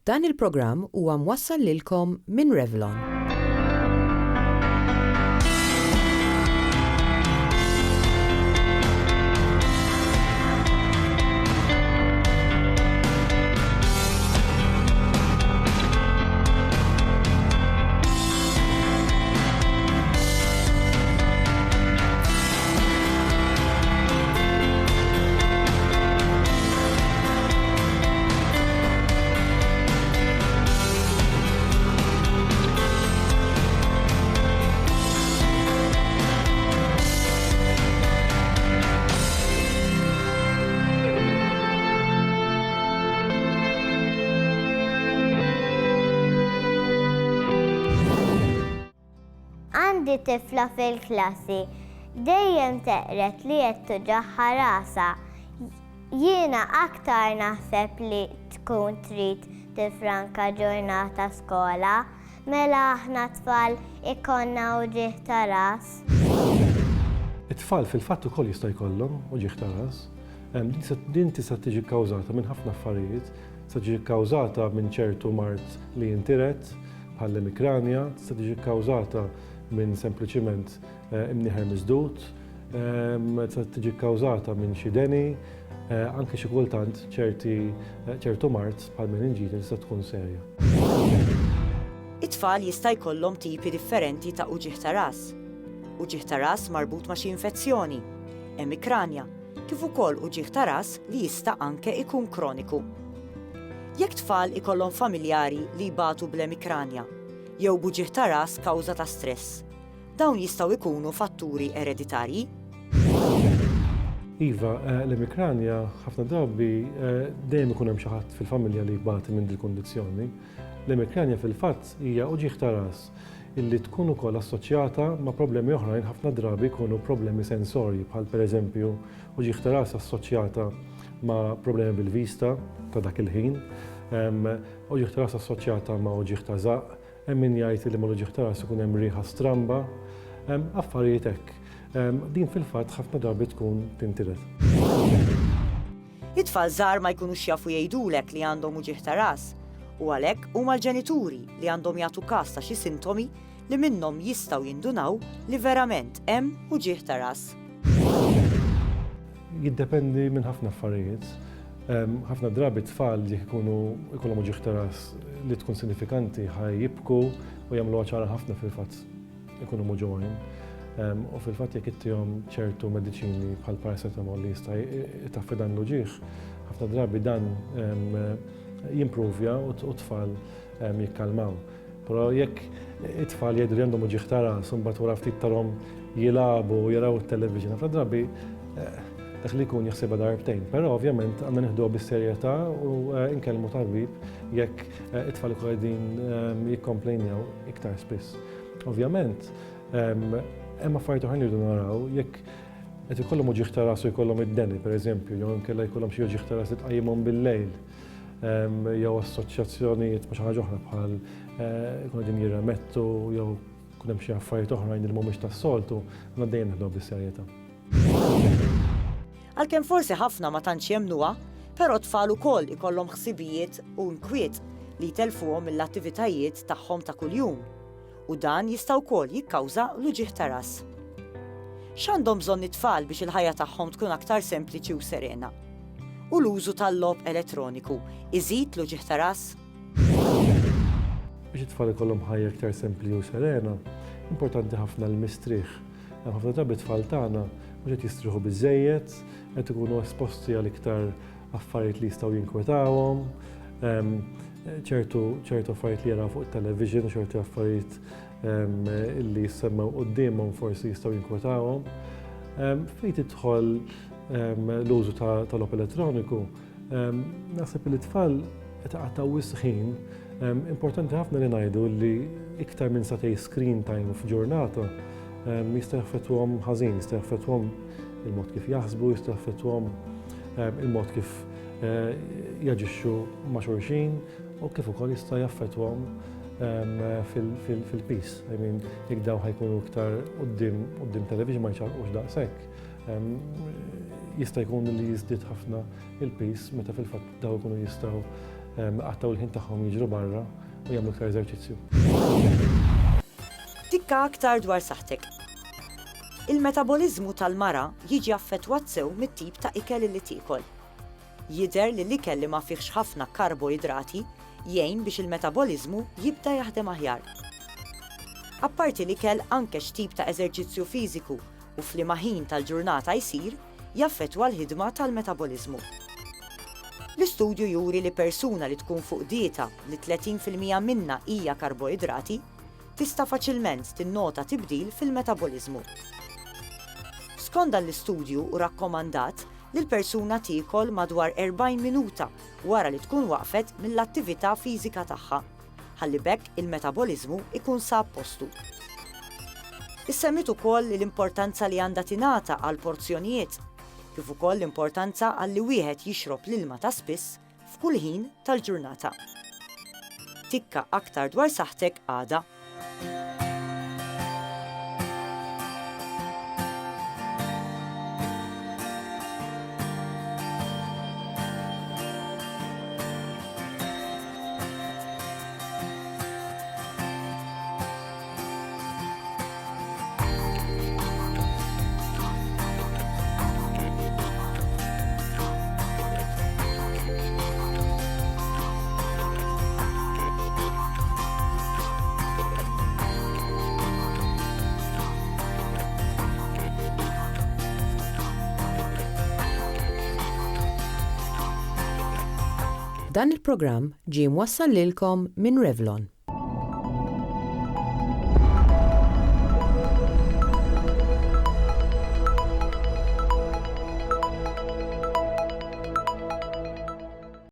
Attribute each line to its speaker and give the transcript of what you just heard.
Speaker 1: Dan il-programm huwa mwassal lilkom minn Revlon.
Speaker 2: Għandi tifla fil-klassi, dejjem teqret li qed tuġaħħa rasa. Jiena aktar naħseb li tkun trid tifranka ġurnata skola, mela aħna tfal ikonna uġieħ ta' ras.
Speaker 3: It-tfal fil-fatt ukoll jista' jkollhom uġieħ ta' ras. Din tista' tiġi kkawżata minn ħafna affarijiet, tista' tiġi kkawżata minn ċertu mart li jintiret bħal l-emikranja, tista' tiġi kkawżata minn sempliċiment imnieħer miżdud, tista' tiġi kkawżata minn xi deni, anke xi kultant ċertu mart bħal meningitis tista' tkun serja.
Speaker 4: It-tfal jista' jkollhom tipi differenti ta' uġieħ ta' ras. Uġieħ ta' ras marbut ma' xi infezzjoni, emikranja, kif ukoll uġieħ ta' ras li jista' anke ikun kroniku. Jekk tfal ikollhom familjari li jbatu bl-emikranja jew b'uġieħ ta' ras kawża ta' stress, dawn jistgħu jkunu fatturi ereditarji?
Speaker 3: Iva, l-emikranja ħafna drabi dejjem ikun hemm xi ħadd fil-familja li jbati minn din il-kundizzjoni. L-emikranja fil-fatt hija uġieħ ta' ras illi tkun ukoll assoċjata ma' problemi oħrajn ħafna drabi jkunu problemi sensorji bħal pereżempju uġieħ ta' ras assoċjata ma' problemi bil-vista ta' dak il-ħin, uġieħ ta' ras assoċjata ma' uġieħ ta' żaq, hemm min jgħid li mal-uġieħ ta' ras ikun hemm riħa stramba, affarijiet hekk. Din fil-fatt ħafna drabi tkun tintiret.
Speaker 4: It-tfal żgħar ma jkunux jafu jgħidulek li għandhom uġieħ ta' ras, u għalhekk huma l-ġenituri li għandhom jagħtu każ ta' xi sintomi li minnhom jistgħu jindunaw li verament hemm uġieħ ta' ras.
Speaker 3: Jiddependi minn ħafna affarijiet. Ħafna drabi tfal li jkollhom uġieħ ta' ras li tkun sinifikanti ħaj jibku u jagħmlu ċara ħafna fil-fatt ikunu muġuwin. U fil-fatt jekk ittihom ċertu mediċini bħal paracetamol li jista' jtaffi dan l-uġieħ, ħafna drabi dan jimprovja u tfal jikkalmaw. Però jekk it-tfal jgħidu li għandhom uġieħ ta' ras u mbagħad wara ftit tarhom jilagħbu u jaraw it-television, ħafna drabi dak li jkun jaħsibha darbtejn. Però ovvjament għandna nieħduha bis-serjetà u nkellmu tabib jekk it-tfal ikun qegħdin jikkomplejnjaw iktar spiss. Ovvjament hemm affarijiet oħrajn irridu naraw jekk qed ikollhom uġieħ ta' ras u jkollhom id-deni pereżempju, jew inkella jkollhom xi uġieħ ta' ras li tqajjimhom bil-lejl, jew assoċjazzjonijiet ma' xi ħaġa oħra bħal ikunu qegħdin jirremettu jew ikun hemm xi affarijiet oħrajn li mhumiex tas-soltu, għandna dejjem nieħduha bis-serjetà.
Speaker 4: Għalkemm forsi ħafna ma tantx jemmnuha, però tfal ukoll ikollhom ħsibijiet u nkwiet li jtelfuhom mill-attivitajiet tagħhom ta' kuljum. U dan jista' wkoll jikkawża l-uġieħ ta' ras. X'għandhom bżonn it-tfal biex il-ħajja tagħhom tkun aktar sempliċi u serena? U l-użu tal-logħob elettroniku iżid l-uġieħ ta' ras?
Speaker 3: Biex it-tfal ikollhom ħajja aktar sempliċi u serena, importanti ħafna l-mistrieħ. Ħafna drabi t-tfal tagħna mhux qed jistrieħu biżżejjed, qed ikunu esposti għal iktar affarijiet li jistgħu jinkwetawhom, ċertu affarijiet li jaraw fuq it-television, ċertu affarijiet li jissemmew qudiemhom forsi jistgħu jinkwetawhom. Fejn tidħol l-użu tal-logħob elettroniku, naħseb li t-tfal qed iqattaw wisq ħin, importanti ħafna li ngħidu li iktar minn satej screen time f'ġurnata jista' jaffettwahom ħażin, jista' jaffettwahom il-mod kif jaħsbu, jista' jaffettwahom il-mod kif jaġixxu ma' xulxin u kif ukoll jista' jaffettwahom fil-peace. Jekk dawn ħajkunu iktar quddiem television ma jċarqux daqshekk. Jista' jkun li jiżdied ħafna il-peace meta fil-fatt dawn ikunu jistgħu qattaw il-ħin tagħhom jiġru barra u jagħmlu iktar eżerċizzju.
Speaker 4: Tikka aktar dwar saħħtek. Il-metabolizmu tal-mara jiġi affettwat sew mit-tip ta' ikel li tiekol. Jidher li l-ikel li ma fihx ħafna karboidrati jgħin biex il-metabolizmu jibda jaħdem aħjar. Apparti l-ikel anke x'tip ta' eżerċizzju fiżiku u f'liema ħin tal-ġurnata jsir jaffettwa l-ħidma tal-metabolizmu. L-istudju juri li persuna li tkun fuq dieta li 30% minnha hija karboidrati tista' faċilment tinnota tibdil fil-metabolizmu. Skont dan l-istudju u rakkomandat li l-persuna tiekol madwar 40 minuta wara li tkun waqfet mill-attività fiżika tagħha, ħalli bekk il-metabolizmu ikun sab postu. Issemmit ukoll l-importanza li għandha tingħata għal porzjonijiet, kif ukoll l-importanza għal li wieħed jixrob l-ilma ta' spiss f'kull ħin tal-ġurnata. Tikka aktar dwar saħħtek għada.
Speaker 1: Dan il-programm ġie mwassal lilkom minn Revlon.